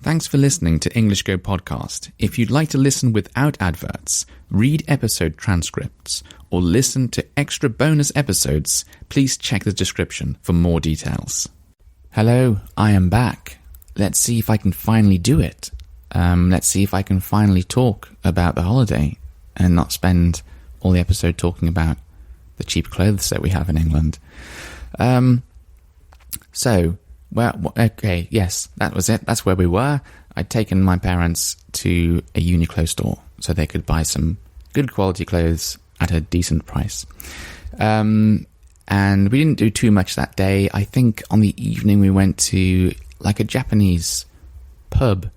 Thanks for listening to English Go Podcast. If you'd like to listen without adverts, read episode transcripts, or listen to extra bonus episodes, please check the description for more details. Hello, I am back. Let's see if I can finally do it. Let's see if I can finally talk about the holiday and not spend all the episode talking about the cheap clothes that we have in England. Okay, yes, that was it. That's where we were. I'd taken my parents to a Uniqlo store so they could buy some good quality clothes at a decent price. And we didn't do too much that day. I think on the evening we went to like a Japanese pub,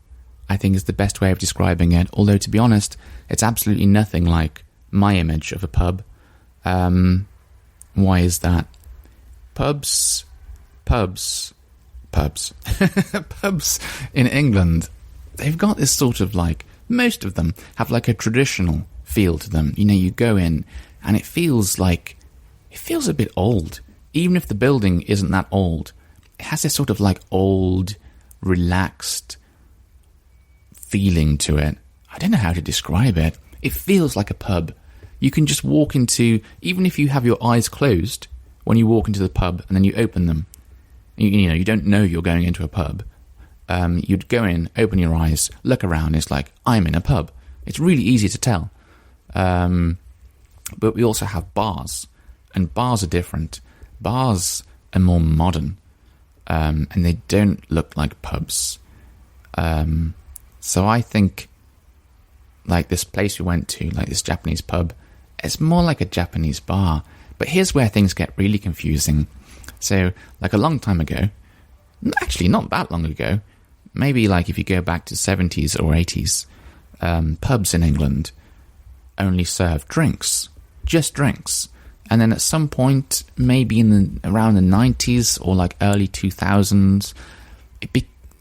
I think is the best way of describing it. Although, to be honest, it's absolutely nothing like my image of a pub. Why is that? Pubs in England, they've got this sort of like, most of them have like a traditional feel to them. You know, you go in and it feels a bit old. Even if the building isn't that old, it has this sort of like old, relaxed feeling to it. I don't know how to describe it. It feels like a pub. You can just walk into, even if you have your eyes closed when you walk into the pub and then you open them, you don't know you're going into a pub. You'd go in, open your eyes, look around. It's like, I'm in a pub. It's really easy to tell. But we also have bars, and bars are different. Bars are more modern, and they don't look like pubs. So I think, like this place we went to, like this Japanese pub, it's more like a Japanese bar. But here's where things get really confusing. So, like a long time ago, actually not that long ago, maybe like if you go back to 70s or 80s, pubs in England only served drinks, just drinks. And then at some point, maybe around the 90s or like early 2000s,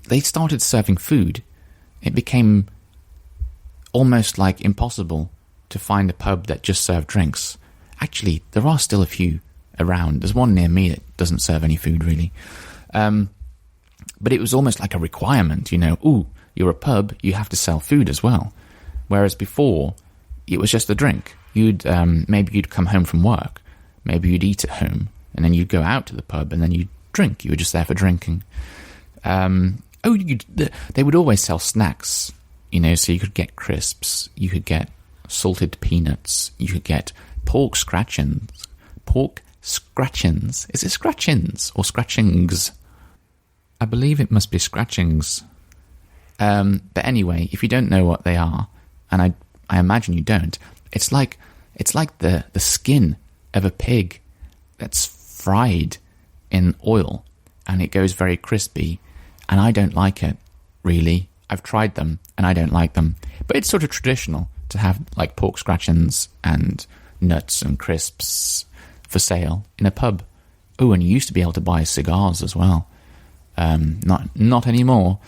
they started serving food. It became almost like impossible to find a pub that just served drinks. Actually, there are still a few around. There's one near me that doesn't serve any food, really. But it was almost like a requirement, you're a pub, you have to sell food as well. Whereas before, it was just a drink. Maybe you'd come home from work, maybe you'd eat at home, and then you'd go out to the pub, and then you'd drink. You were just there for drinking. They would always sell snacks, so you could get crisps, you could get salted peanuts, you could get pork scratchings. Is it scratchings or scratchings? I believe it must be scratchings. But anyway, if you don't know what they are, and I imagine you don't, it's like the skin of a pig that's fried in oil, and it goes very crispy, and I don't like it, really. I've tried them, and I don't like them. But it's sort of traditional to have like pork scratchings and nuts and crisps for sale in a pub. Oh, and you used to be able to buy cigars as well. Not anymore.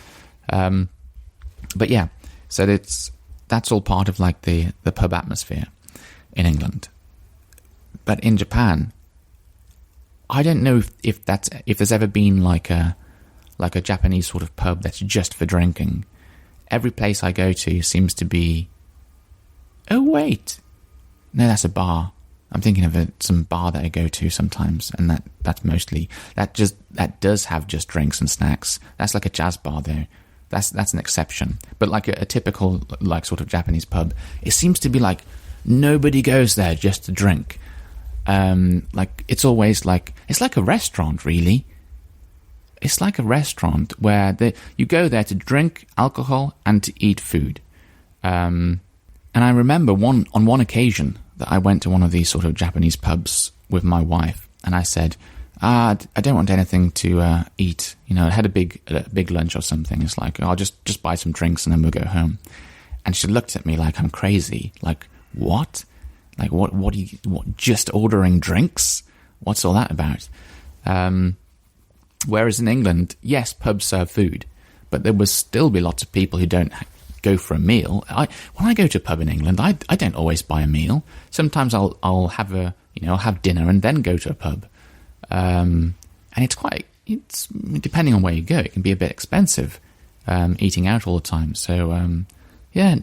But yeah, so that's all part of like the pub atmosphere in England. But in Japan, I don't know if there's ever been like a Japanese sort of pub that's just for drinking. Every place I go to seems to be. Oh wait, no, that's a bar. I'm thinking of some bar that I go to sometimes, and that does have just drinks and snacks. That's like a jazz bar though. That's an exception. But like a typical like sort of Japanese pub, it seems to be like nobody goes there just to drink. Like it's always like it's like a restaurant really. It's like a restaurant where you go there to drink alcohol and to eat food. And I remember on one occasion that I went to one of these sort of Japanese pubs with my wife, and I said, I don't want anything to eat. I had a big lunch or something. It's like, I'll just buy some drinks and then we'll go home. And she looked at me like I'm crazy. Like, what? Like, what just ordering drinks? What's all that about? Whereas in England, yes, pubs serve food, but there will still be lots of people who don't go for a meal. When I go to a pub in England, I don't always buy a meal. Sometimes I'll have I'll have dinner and then go to a pub. And it's depending on where you go, it can be a bit expensive. eating out all the time. So, yeah,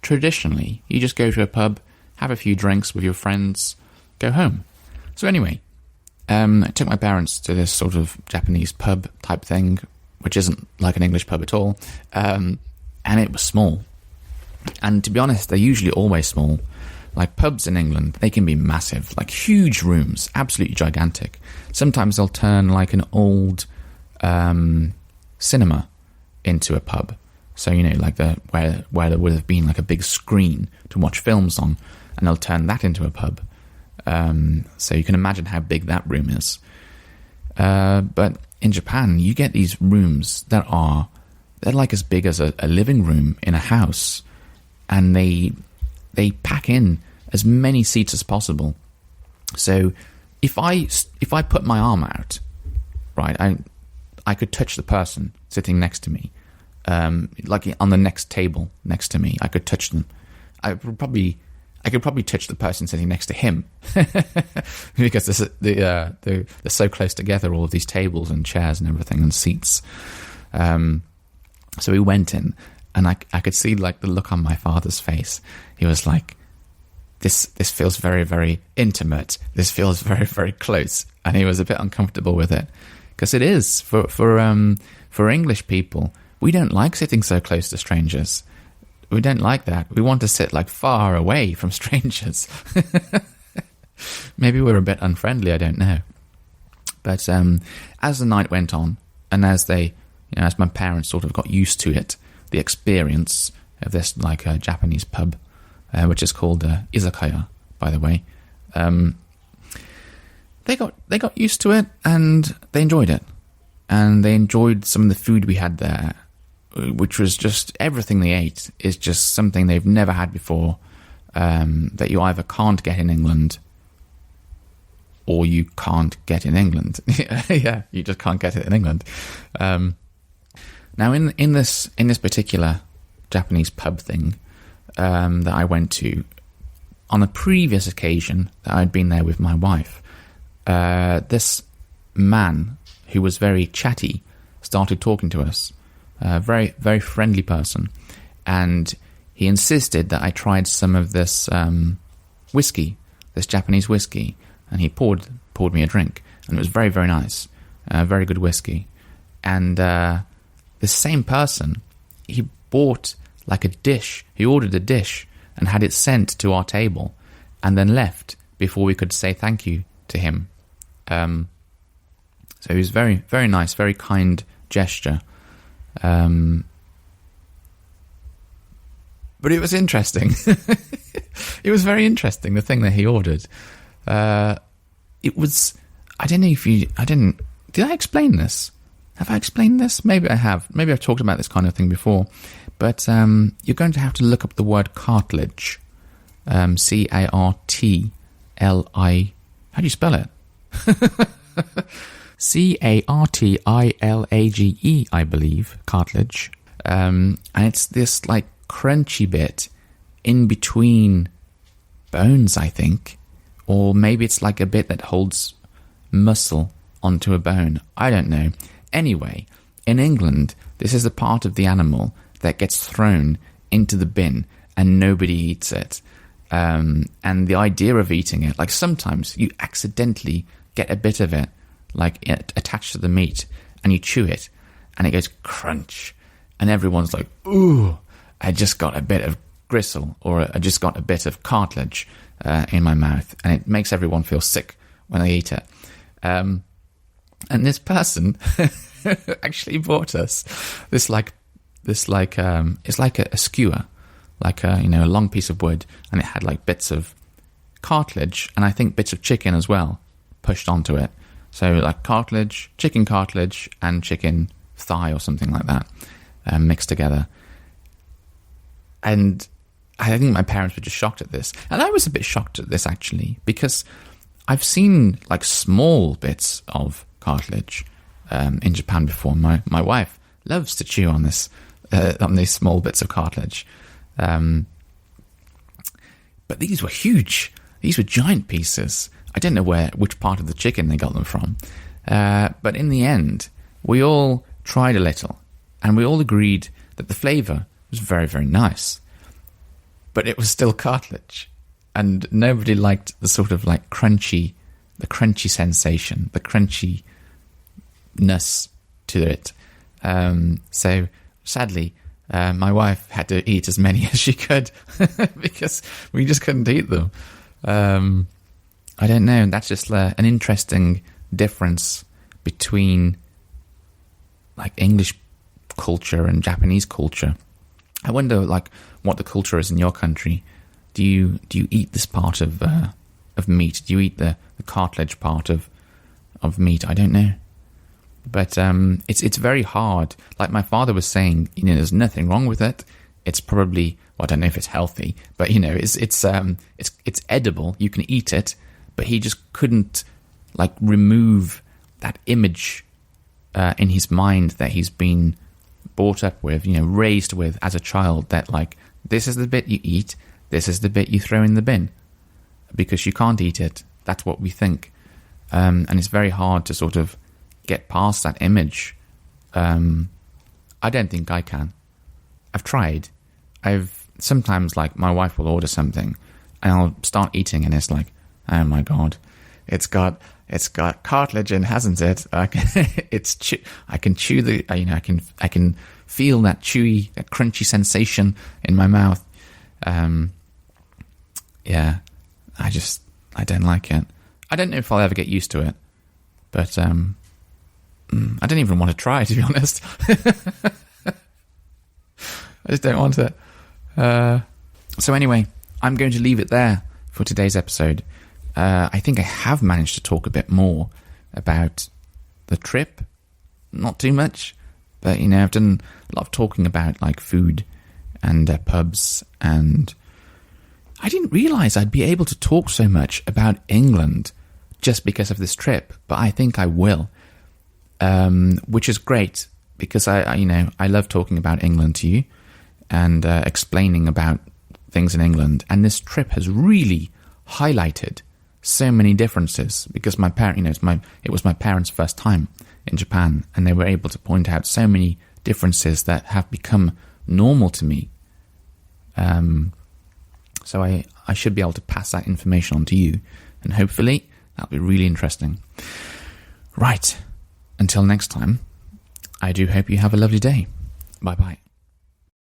traditionally, you just go to a pub, have a few drinks with your friends, go home. So anyway, I took my parents to this sort of Japanese pub type thing, which isn't like an English pub at all, and it was small. And to be honest, they're usually always small. Like pubs in England, they can be massive, like huge rooms, absolutely gigantic. Sometimes they'll turn like an old cinema into a pub. So, you know, like where there would have been like a big screen to watch films on, and they'll turn that into a pub. So you can imagine how big that room is. But in Japan, you get these rooms that they're like as big as a living room in a house, and they pack in as many seats as possible. So if I put my arm out, right, I could touch the person sitting next to me, like on the next table next to me. I could touch them. I could probably touch the person sitting next to him because they're so close together, all of these tables and chairs and everything and seats. So we went in, and I could see like the look on my father's face. He was like, this feels very, very intimate. This feels very, very close. And he was a bit uncomfortable with it, because it is for English people. We don't like sitting so close to strangers. We don't like that. We want to sit like far away from strangers. Maybe we're a bit unfriendly, I don't know. But as the night went on, and as my parents sort of got used to it, the experience of this like a Japanese pub, which is called izakaya, by the way, they got used to it, and they enjoyed it, and they enjoyed some of the food we had there, which was just everything they ate is just something they've never had before, that you either can't get in England or you can't get in England. Yeah, you just can't get it in England. Now, in this particular Japanese pub thing that I went to, on a previous occasion that I'd been there with my wife, this man who was very chatty started talking to us. A very, very friendly person, and he insisted that I tried some of this whiskey, this Japanese whiskey, and he poured me a drink, and it was very, very nice, very good whiskey. And this same person, he bought like a dish, he ordered a dish and had it sent to our table, and then left before we could say thank you to him. So it was very, very nice, very kind gesture. But it was interesting. It was very interesting, the thing that he ordered. It was, did I explain this? Have I explained this? Maybe I have. Maybe I've talked about this kind of thing before. But you're going to have to look up the word cartilage. Cartli. How do you spell it? Cartilage, I believe, cartilage. And it's this like crunchy bit in between bones, I think. Or maybe it's like a bit that holds muscle onto a bone. I don't know. Anyway, in England, this is the part of the animal that gets thrown into the bin and nobody eats it. And the idea of eating it, like sometimes you accidentally get a bit of it, like it attached to the meat, and you chew it, and it goes crunch, and everyone's like, ooh, I just got a bit of gristle, or I just got a bit of cartilage in my mouth, and it makes everyone feel sick when they eat it. And this person actually bought us this it's like a skewer, like a long piece of wood, and it had like bits of cartilage, and I think bits of chicken as well pushed onto it. So like cartilage, and chicken thigh or something like that, mixed together. And I think my parents were just shocked at this. And I was a bit shocked at this, actually, because I've seen like small bits of cartilage in Japan before. My wife loves to chew on these small bits of cartilage. But these were huge. These were giant pieces. I don't know which part of the chicken they got them from. But in the end, we all tried a little. And we all agreed that the flavour was very, very nice. But it was still cartilage. And nobody liked the sort of like crunchy sensation, the crunchiness to it. So sadly, my wife had to eat as many as she could because we just couldn't eat them. I don't know. That's just an interesting difference between like English culture and Japanese culture. I wonder, like, what the culture is in your country. Do you eat this part of meat? Do you eat the cartilage part of meat? I don't know, but it's very hard. Like my father was saying, there's nothing wrong with it. It's probably, well, I don't know if it's healthy, but it's edible. You can eat it, but he just couldn't like remove that image in his mind that he's been brought up with, raised with as a child, that like, this is the bit you eat, this is the bit you throw in the bin, because you can't eat it. That's what we think. And it's very hard to sort of get past that image. I don't think I can. I've tried. Sometimes, like, my wife will order something, and I'll start eating, and it's like, oh my God, it's got cartilage in, hasn't it? I can chew the, I can feel that chewy, that crunchy sensation in my mouth. Yeah, I don't like it. I don't know if I'll ever get used to it, but I don't even want to try, to be honest. I just don't want it. So anyway, I'm going to leave it there for today's episode. I think I have managed to talk a bit more about the trip. Not too much, but, I've done a lot of talking about, like, food and pubs, and I didn't realise I'd be able to talk so much about England just because of this trip, but I think I will, which is great, because I love talking about England to you and explaining about things in England, and this trip has really highlighted so many differences, because my parent, it was my parents' first time in Japan, and they were able to point out so many differences that have become normal to me. So I should be able to pass that information on to you, and hopefully that'll be really interesting. Right, until next time, I do hope you have a lovely day. Bye-bye.